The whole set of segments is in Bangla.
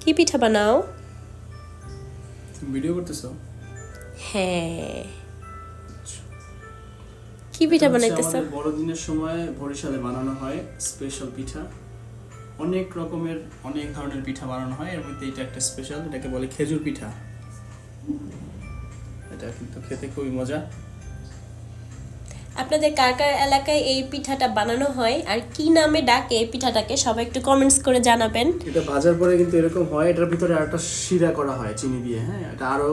কি পিঠা বানাও? ভিডিও করতেছো? হ্যাঁ। কি পিঠা বানাইতেছো? আমাদের বড়দিনের সময় বরিশালে বানানো হয় স্পেশাল পিঠা। অনেক রকমের অনেক ধরনের পিঠা বানানো হয়, এর মধ্যে এটা একটা স্পেশাল, এটাকে বলে খেজুর পিঠা। এটা কিন্তু খেতে খুবই মজা। আপনাদের কার কার এলাকায় এই পিঠাটা বানানো হয় আর কি নামে ডাকে এই পিঠাটাকে সবাই একটু কমেন্টস করে জানাবেন। এটা ভাজার পরে কিন্তু এরকম হয়, এটার ভিতরে আরেকটা শিরা করা হয় চিনি দিয়ে। হ্যাঁ, এটা আরো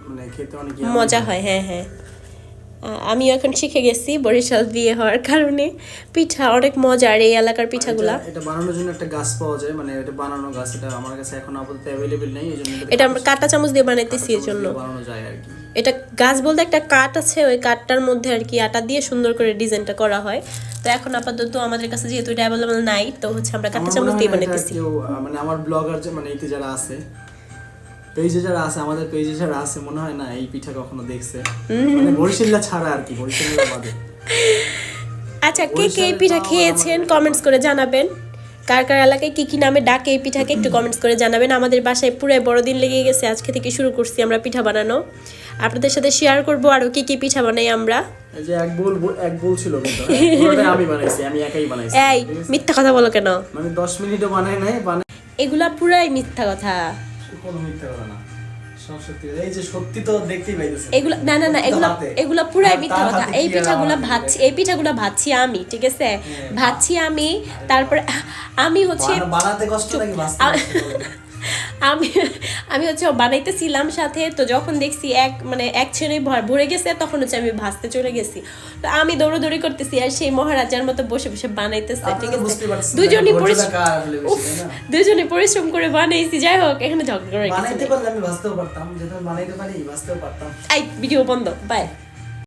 মানে খেতে অনেক মজা হয়। হ্যাঁ হ্যাঁ, আমি এখন শিখে গেছি বরিশাল বিয়ে হওয়ার কারণে। পিঠা অনেক মজার এই এলাকার পিঠাগুলা। এটা বানানোর জন্য একটা গাছ পাওয়া যায়, মানে এটা বানানো গাছ, এটা আমার কাছে এখন আপাতত অ্যাভেলেবল নেই, এইজন্য এটা আমরা কাঁটা চামচ দিয়ে বানাইতেছি এর জন্য। বানানো যায় আর কি। এটা গাছ বলতে একটা কাঠ আছে, ওই কাঠটার মধ্যে আর কি আটা দিয়ে সুন্দর করে ডিজাইনটা করা হয়। তো এখন আপাতত আমাদের কাছে যেহেতু এটা অ্যাভেলেবল নাই, তো হচ্ছে আমরা কাঁটা চামচ দিয়ে বানাইতেছি। মানে আমার ব্লগার মানে এতে যারা আছে, পেজে যারা আছে, আমাদের পেজে যারা আছে, মনে হয় না এই পিঠা কখনো দেখছে, মানে বরিশাল্লা ছাড়া আর কি, বরিশাল্লা বাদে। আচ্ছা, কে কে এই পিঠা খেয়েছেন কমেন্টস করে জানাবেন। কার কার এলাকায় কি কি নামে ডাকে এই পিঠাকে একটু কমেন্টস করে জানাবেন। আমাদের বাসায় পুরো বড়দিন লেগে গেছে, আজকে থেকে শুরু করছি আমরা পিঠা বানানো। আপনাদের সাথে শেয়ার করব আরো কি কি পিঠা বানাই আমরা। এই যে এক বোল ছিল কিন্তু পুরোটাই আমি বানাইছি, আমি একাই বানাইছি। এই মিথ্যা কথা বলো কেন? মানে 10 মিনিটও বানাই নাই, এগুলা পুরাই মিথ্যা কথা। কোনো মিথ্যা কথা না, সব সত্যি। এই যে সত্যি তো দেখতেই পাইতেছেন। এগুলা না না না, এগুলা পুরাই মিথ্যা কথা। এই পিঠাগুলা ভাজছি আমি, ঠিক আছে? ভাজছি আমি, তারপর আমি হচ্ছে বানাতে কষ্ট নাকি ভাজতে কষ্ট? আমি হচ্ছে বানাইতেছিলাম সাথে, তো যখন দেখছি এক ছেড়ে ভরে গেছে, তখন হচ্ছে আমি ভাজতে চলে গেছি। তো আমি দৌড়াদৌড়ি করতেছি আর সেই মহারাজার মতো বসে বসে বানাইতেছে, ঠিক আছে? দুজনে পরিশ্রম করে বানাইছি। যাই হোক, এখানে ঝগড়া করে বানাইতে পারলে আমি ভাজতেও পারতাম, যেটা বানাইতে পারি ভাজতেও পারতাম। এই ভিডিও বন্ধ, বাই।